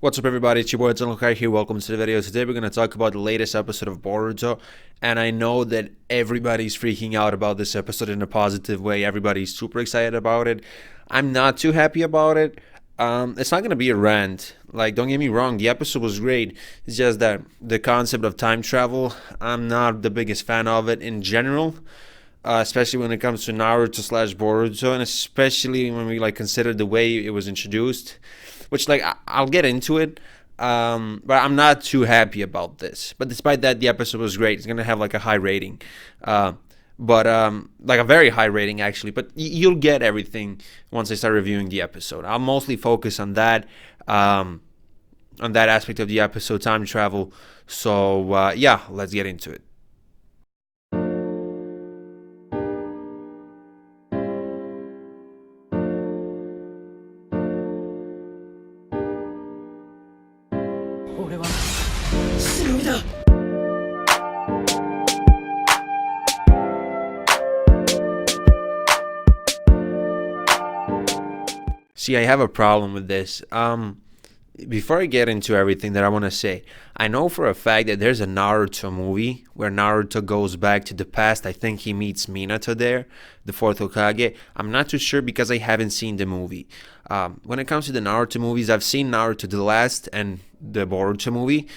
What's up, everybody? It's your boy Hokage here. Welcome to the video. Today we're going to talk about the latest episode of Boruto, and I know that everybody's freaking out about this episode in a positive way. Everybody's super excited about it. I'm not too happy about it. It's not going to be a rant. Like, don't get me wrong, the episode was great. It's just that the concept of time travel, I'm not the biggest fan of it in general. Especially when it comes to Naruto slash Boruto, and especially when we consider the way it was introduced, which I'll get into it, but I'm not too happy about this. But despite that, the episode was great. It's gonna have a high rating, but a very high rating actually. But you'll get everything once I start reviewing the episode. I'll mostly focus on that aspect of the episode, time travel. So yeah, let's get into it. See, I have a problem with this. Before I get into everything that I want to say, I know for a fact that there's a Naruto movie where Naruto goes back to the past. I think he meets Minato there, the fourth Hokage. I'm not too sure because I haven't seen the movie. When it comes to the Naruto movies, I've seen Naruto the Last and the Boruto movie,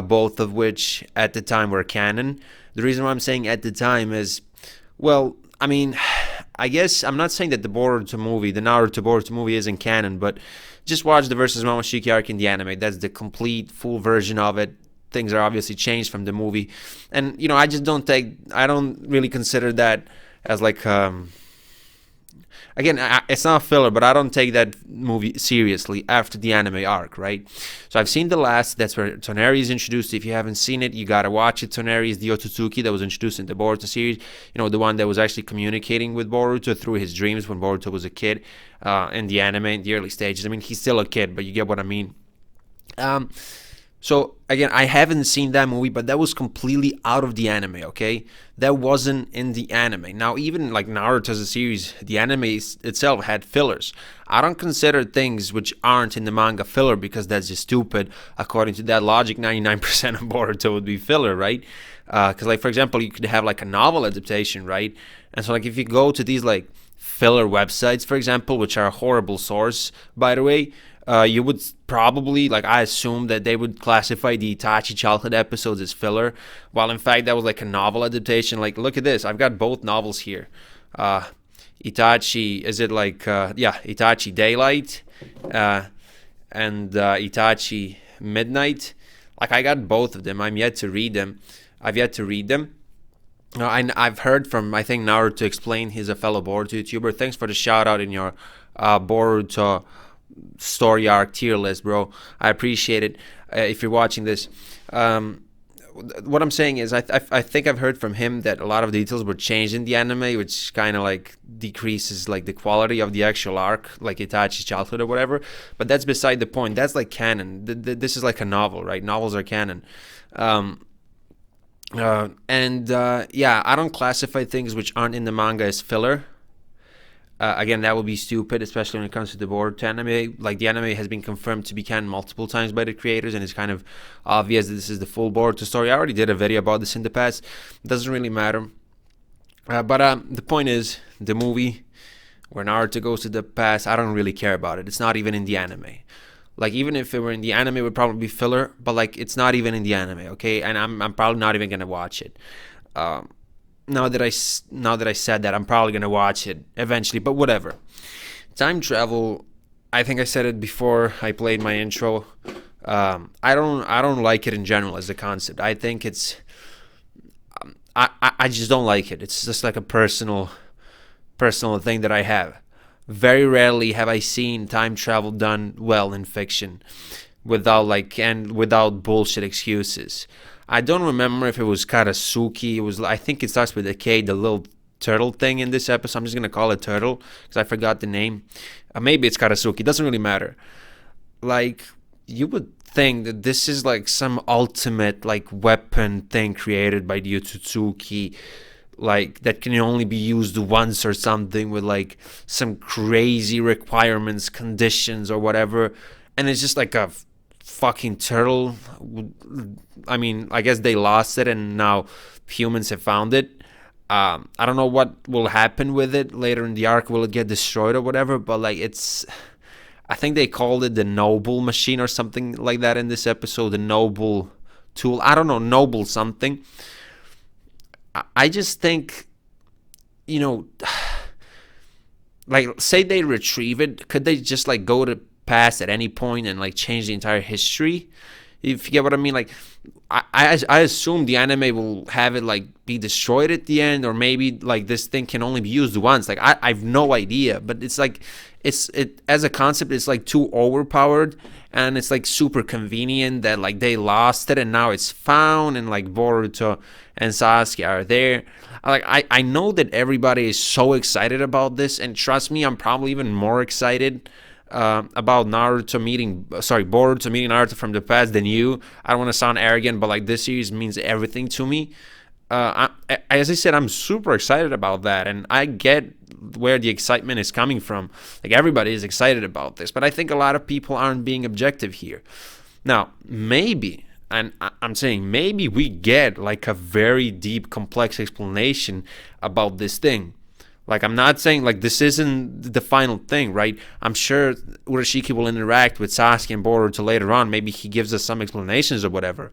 both of which at the time were canon. The reason why I'm saying at the time is, well, I mean, I guess I'm not saying that the Naruto Boruto movie isn't canon, but just watch the versus Momoshiki arc in the anime. That's the complete, full version of it. Things are obviously changed from the movie. And, I don't really consider that as again, it's not filler, but I don't take that movie seriously after the anime arc, right? So I've seen The Last. That's where Toneri is introduced. If you haven't seen it, you gotta watch it. Toneri is the Otsutsuki that was introduced in the Boruto series. The one that was actually communicating with Boruto through his dreams when Boruto was a kid in the anime, in the early stages. I mean, he's still a kid, but you get what I mean. So again, I haven't seen that movie, but that was completely out of the anime, okay? That wasn't in the anime. Now, even like Naruto as a series, the anime itself had fillers. I don't consider things which aren't in the manga filler because that's just stupid. According to that logic, 99% of Boruto would be filler, right? Because for example, you could have a novel adaptation, right? And so if you go to these filler websites, for example, which are a horrible source, by the way, you would probably, I assume that they would classify the Itachi childhood episodes as filler, while in fact that was a novel adaptation. Look at this. I've got both novels here. Itachi, is it Itachi Daylight and Itachi Midnight. I got both of them. I've yet to read them. I've heard from, I think, Naruto explain. He's a fellow Boruto YouTuber. Thanks for the shout out in your Boruto story arc tier list, bro. I appreciate it. If you're watching this, what I'm saying is I think I've heard from him that a lot of details were changed in the anime, which kind of decreases the quality of the actual arc, like Itachi's childhood or whatever. But that's beside the point. That's canon. This is a novel, right? Novels are canon. Yeah, I don't classify things which aren't in the manga as filler. Again, that would be stupid, especially when it comes to the Boruto anime. The anime has been confirmed to be canon multiple times by the creators, and it's kind of obvious that this is the full Boruto story. I already did a video about this in the past. It doesn't really matter. But the point is, the movie where Naruto goes to the past, I don't really care about it. It's not even in the anime. Even if it were in the anime, it would probably be filler, but it's not even in the anime, okay? And I'm probably not even gonna watch it. Now that I said that, I'm probably gonna watch it eventually, but whatever. Time travel, I think I said it before I played my intro. I don't like it in general as a concept. I think it's I just don't like it. It's just a personal thing that I have. Very rarely have I seen time travel done well in fiction, without bullshit excuses. I don't remember if it was Karasuki. I think it starts with a K, the little turtle thing in this episode. I'm just gonna call it Turtle because I forgot the name. Maybe it's Karasuki. Doesn't really matter. You would think that this is some ultimate weapon thing created by the Otsutsuki, that can only be used once or something, with some crazy requirements, conditions or whatever, and it's just a fucking turtle. I mean, I guess they lost it and now humans have found it. I don't know what will happen with it later in the arc. Will it get destroyed or whatever? But like, I think they called it the Noble Machine or something like that in this episode. The Noble Tool. I don't know, Noble something. I just think, you know, like, say they retrieve it, could they just like go to past at any point and like change the entire history? If you get what I mean, like, I assume the anime will have it like be destroyed at the end, or maybe like this thing can only be used once. Like, I have no idea, but it's like it as a concept, it's like too overpowered, and it's like super convenient that like they lost it and now it's found, and like Boruto and Sasuke are there. Like, I know that everybody is so excited about this, and trust me, I'm probably even more excited about Boruto meeting Naruto from the past than you. I don't want to sound arrogant, but like, this series means everything to me. As I said, I'm super excited about that, and I get where the excitement is coming from. Like, everybody is excited about this, but I think a lot of people aren't being objective here. Now, maybe, and I'm saying maybe, we get like a very deep, complex explanation about this thing. Like, I'm not saying like this isn't the final thing, right? I'm sure Urashiki will interact with Sasuke and Boruto later on. Maybe he gives us some explanations or whatever.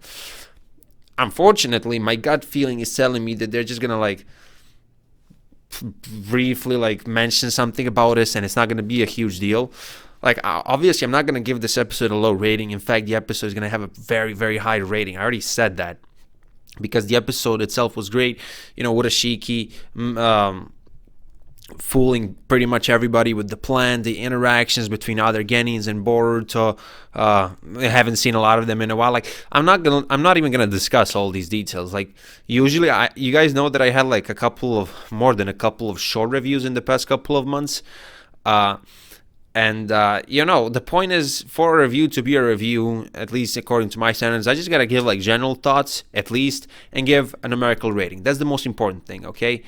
Unfortunately, my gut feeling is telling me that they're just gonna like briefly like mention something about this, and it's not gonna be a huge deal. Like, obviously, I'm not gonna give this episode a low rating. In fact, the episode is gonna have a very, very high rating. I already said that because the episode itself was great. You know, Urashiki fooling pretty much everybody with the plan, the interactions between other Genins and Boruto. I haven't seen a lot of them in a while. Like, I'm not even gonna discuss all these details. Like, usually, you guys know that I had like more than a couple of short reviews in the past couple of months. You know, the point is for a review to be a review, at least according to my standards, I just gotta give like general thoughts at least and give a numerical rating. That's the most important thing, okay?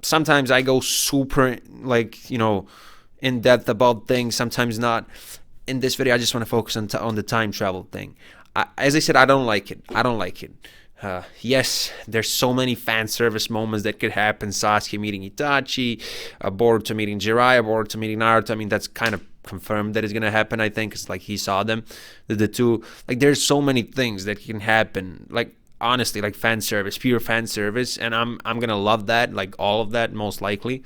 Sometimes I go super like, you know, in depth about things, sometimes not. In this video, I just want to focus on the time travel thing. As I said, I don't like it. Yes, there's so many fan service moments that could happen. Sasuke meeting Itachi, Boruto meeting Jiraiya, Boruto meeting Naruto. I mean, that's kind of confirmed that is gonna happen. I think it's like he saw them, the two. Like, there's so many things that can happen. Like, honestly, like fan service, pure fan service, and I'm gonna love that, like all of that, most likely.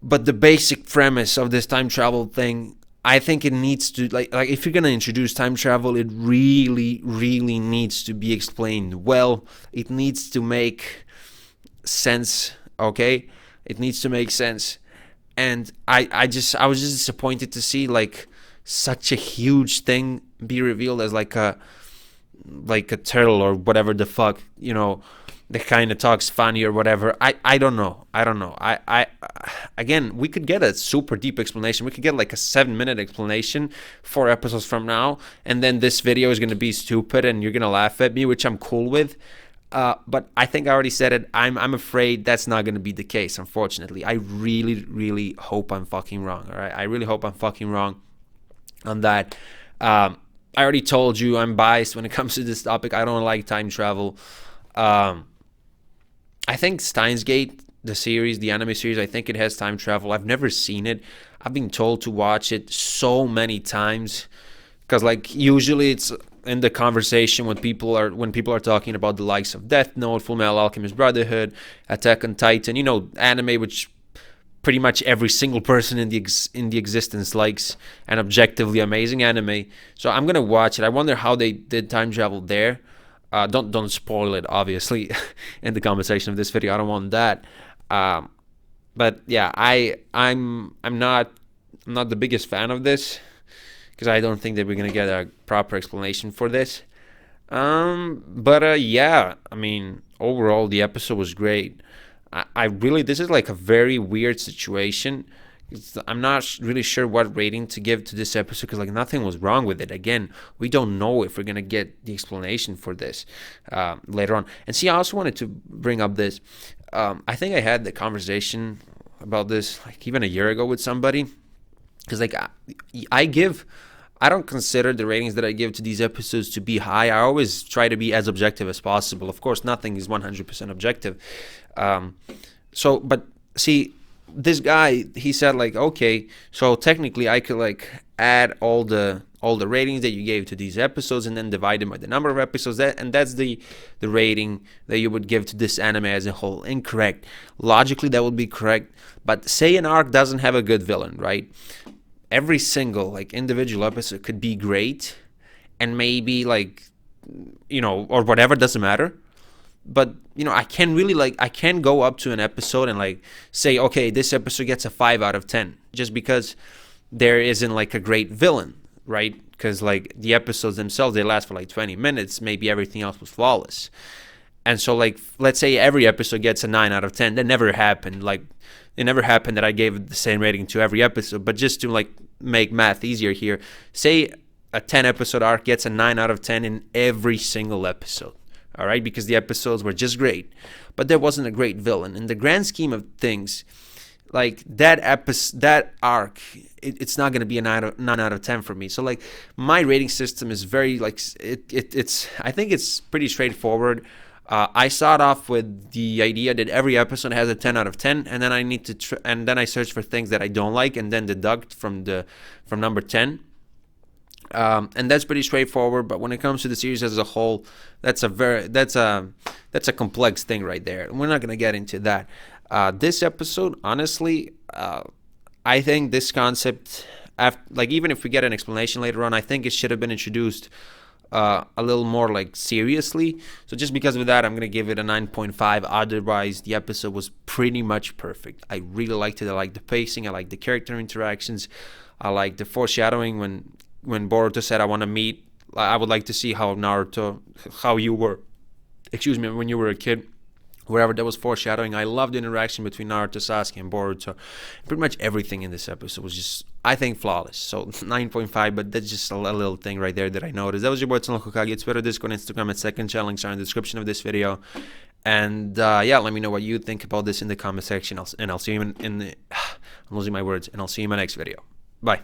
But the basic premise of this time travel thing, I think it needs to like if you're gonna introduce time travel, it really, really needs to be explained well. It needs to make sense, okay? It needs to make sense. And I was just disappointed to see like such a huge thing be revealed as like a turtle or whatever the fuck, you know, that kind of talks funny or whatever. I don't know. I again, we could get a super deep explanation. We could get like a 7-minute explanation 4 episodes from now, and then this video is going to be stupid and you're going to laugh at me, which I'm cool with. But I think I already said it. I'm afraid that's not going to be the case, unfortunately. I really, really hope I'm fucking wrong, all right? I really hope I'm fucking wrong on that. I already told you I'm biased when it comes to this topic. I don't like time travel. I think Steins Gate, the series, the anime series, I think it has time travel. I've never seen it. I've been told to watch it so many times because, like, usually it's in the conversation when people are talking about the likes of Death Note, Fullmetal Alchemist Brotherhood, Attack on Titan, you know, anime which pretty much every single person in the existence likes, an objectively amazing anime. So I'm gonna watch it. I wonder how they did time travel there. Don't spoil it, obviously, in the conversation of this video. I don't want that. But yeah, I'm not the biggest fan of this because I don't think that we're gonna get a proper explanation for this. Yeah, I mean, overall the episode was great. I really, this is like a very weird situation. I'm not really sure what rating to give to this episode because like nothing was wrong with it. Again, we don't know if we're gonna get the explanation for this later on. And see, I also wanted to bring up this. I think I had the conversation about this like even a year ago with somebody because like I give I don't consider the ratings that I give to these episodes to be high. I always try to be as objective as possible. Of course, nothing is 100% objective. But see, this guy, he said like, okay, so technically I could like add all the ratings that you gave to these episodes and then divide them by the number of episodes, and that's the rating that you would give to this anime as a whole. Incorrect. Logically, that would be correct. But say an arc doesn't have a good villain, right? Every single like individual episode could be great, and maybe like, or whatever, doesn't matter. But I can go up to an episode and like say, okay, this episode gets a 5 out of 10 just because there isn't like a great villain, right? Because like the episodes themselves, they last for like 20 minutes. Maybe everything else was flawless. And so like, let's say every episode gets a 9 out of 10. That never happened. Like, it never happened that I gave the same rating to every episode. But just to like make math easier here, say a 10 episode arc gets a 9 out of 10 in every single episode. All right, because the episodes were just great, but there wasn't a great villain. In the grand scheme of things, like that arc, it's not going to be a 9 out of 10 for me. So like my rating system is very like it's I think it's pretty straightforward. I start off with the idea that every episode has a 10 out of 10, and then I need to and then I search for things that I don't like, and then deduct from number 10. And that's pretty straightforward. But when it comes to the series as a whole, that's a complex thing right there. We're not gonna get into that. This episode, honestly, I think this concept, like even if we get an explanation later on, I think it should have been introduced a little more like seriously. So just because of that, I'm gonna give it a 9.5. Otherwise, the episode was pretty much perfect. I really liked it. I like the pacing. I like the character interactions. I like the foreshadowing when Boruto said, I would like to see how you were, when you were a kid. Wherever there was foreshadowing, I loved the interaction between Naruto, Sasuke, and Boruto. Pretty much everything in this episode was just, I think, flawless. So 9.5, but that's just a little thing right there that I noticed. That was your boy, Hokage. It's Twitter, Discord, Instagram, and second channel. Links are in the description of this video. And let me know what you think about this in the comment section. And I'll see you I'm losing my words. And I'll see you in my next video. Bye.